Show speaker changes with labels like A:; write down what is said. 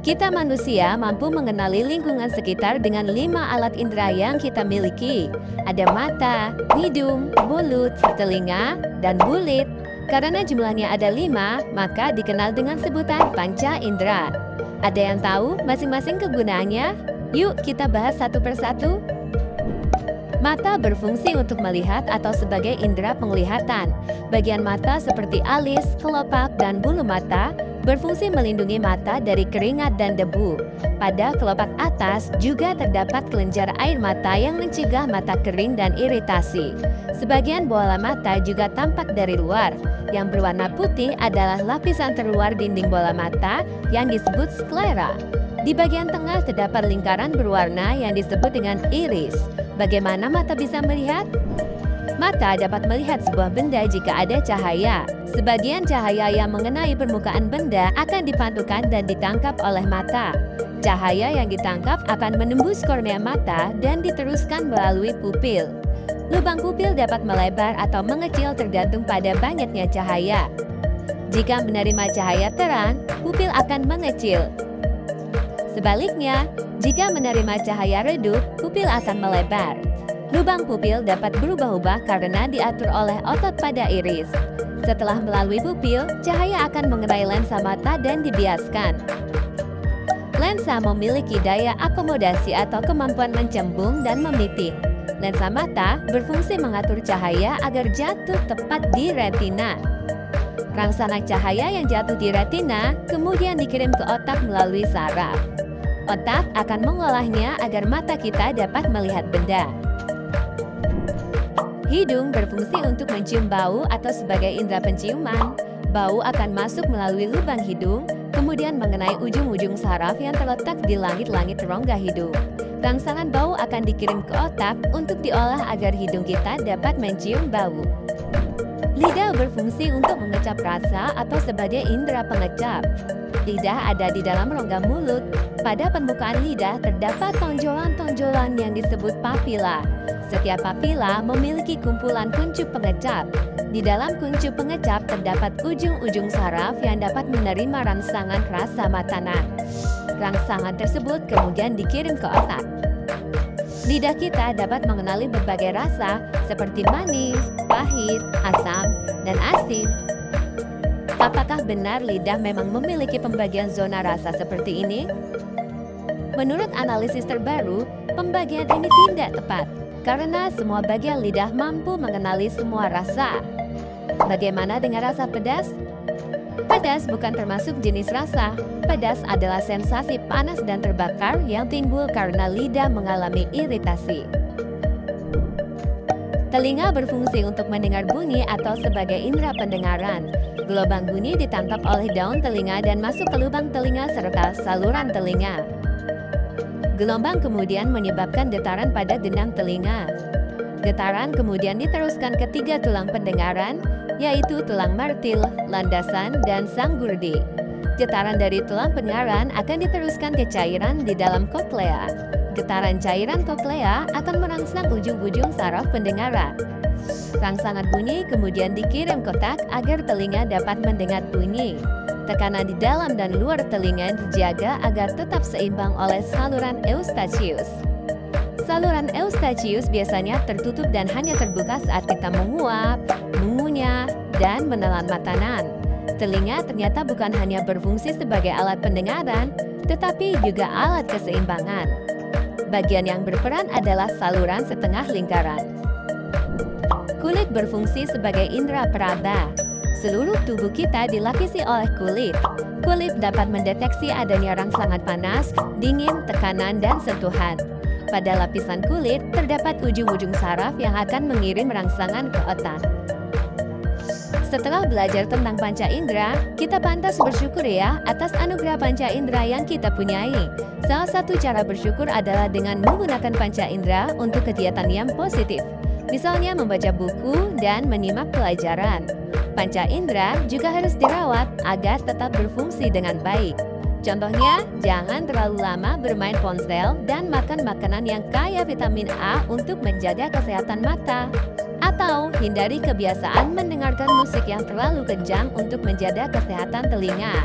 A: Kita manusia mampu mengenali lingkungan sekitar dengan 5 alat indera yang kita miliki. Ada mata, hidung, mulut, telinga, dan kulit. Karena jumlahnya ada 5, maka dikenal dengan sebutan panca indera. Ada yang tahu masing-masing kegunaannya? Yuk kita bahas satu persatu. Mata berfungsi untuk melihat atau sebagai indera penglihatan. Bagian mata seperti alis, kelopak, dan bulu mata berfungsi melindungi mata dari keringat dan debu. Pada kelopak atas juga terdapat kelenjar air mata yang mencegah mata kering dan iritasi. Sebagian bola mata juga tampak dari luar. Yang berwarna putih adalah lapisan terluar dinding bola mata yang disebut sklera. Di bagian tengah terdapat lingkaran berwarna yang disebut dengan iris. Bagaimana mata bisa melihat? Mata dapat melihat sebuah benda jika ada cahaya. Sebagian cahaya yang mengenai permukaan benda akan dipantulkan dan ditangkap oleh mata. Cahaya yang ditangkap akan menembus kornea mata dan diteruskan melalui pupil. Lubang pupil dapat melebar atau mengecil tergantung pada banyaknya cahaya. Jika menerima cahaya terang, pupil akan mengecil. Sebaliknya, jika menerima cahaya redup, pupil akan melebar. Lubang pupil dapat berubah-ubah karena diatur oleh otot pada iris. Setelah melalui pupil, cahaya akan mengenai lensa mata dan dibiaskan. Lensa memiliki daya akomodasi atau kemampuan mencembung dan memiting. Lensa mata berfungsi mengatur cahaya agar jatuh tepat di retina. Rangsangan cahaya yang jatuh di retina kemudian dikirim ke otak melalui saraf. Otak akan mengolahnya agar mata kita dapat melihat benda. Hidung berfungsi untuk mencium bau atau sebagai indera penciuman. Bau akan masuk melalui lubang hidung, kemudian mengenai ujung-ujung saraf yang terletak di langit-langit rongga hidung. Rangsangan bau akan dikirim ke otak untuk diolah agar hidung kita dapat mencium bau. Lidah berfungsi untuk mengecap rasa atau sebagai indera pengecap. Lidah ada di dalam rongga mulut. Pada permukaan lidah terdapat tonjolan-tonjolan yang disebut papila. Setiap papila memiliki kumpulan kuncup pengecap. Di dalam kuncup pengecap terdapat ujung-ujung saraf yang dapat menerima rangsangan rasa makanan. Rangsangan tersebut kemudian dikirim ke otak. Lidah kita dapat mengenali berbagai rasa seperti manis, pahit, asam, dan asin. Apakah benar lidah memang memiliki pembagian zona rasa seperti ini? Menurut analisis terbaru, pembagian ini tidak tepat karena semua bagian lidah mampu mengenali semua rasa. Bagaimana dengan rasa pedas? Pedas bukan termasuk jenis rasa. Pedas adalah sensasi panas dan terbakar yang timbul karena lidah mengalami iritasi. Telinga berfungsi untuk mendengar bunyi atau sebagai indera pendengaran. Gelombang bunyi ditangkap oleh daun telinga dan masuk ke lubang telinga serta saluran telinga. Gelombang kemudian menyebabkan getaran pada gendang telinga. Getaran kemudian diteruskan ke 3 tulang pendengaran, yaitu tulang martil, landasan, dan sanggurdi. Getaran dari tulang pendengaran akan diteruskan ke cairan di dalam koklea. Getaran cairan koklea akan merangsang ujung-ujung saraf pendengaran. Rangsangan bunyi kemudian dikirim ke otak agar telinga dapat mendengar bunyi. Tekanan di dalam dan luar telinga dijaga agar tetap seimbang oleh saluran eustachius. Saluran eustachius biasanya tertutup dan hanya terbuka saat kita menguap, mengunyah, dan menelan makanan. Telinga ternyata bukan hanya berfungsi sebagai alat pendengaran, tetapi juga alat keseimbangan. Bagian yang berperan adalah saluran setengah lingkaran. Kulit berfungsi sebagai indera peraba. Seluruh tubuh kita dilapisi oleh kulit. Kulit dapat mendeteksi adanya rangsangan panas, dingin, tekanan, dan sentuhan. Pada lapisan kulit, terdapat ujung-ujung saraf yang akan mengirim rangsangan ke otak. Setelah belajar tentang panca indera, kita pantas bersyukur ya atas anugerah panca indera yang kita punyai. Salah satu cara bersyukur adalah dengan menggunakan panca indera untuk kegiatan yang positif. Misalnya membaca buku dan menyimak pelajaran. Panca indera juga harus dirawat agar tetap berfungsi dengan baik. Contohnya, jangan terlalu lama bermain ponsel dan makan makanan yang kaya vitamin A untuk menjaga kesehatan mata. Atau hindari kebiasaan mendengarkan musik yang terlalu kencang untuk menjaga kesehatan telinga.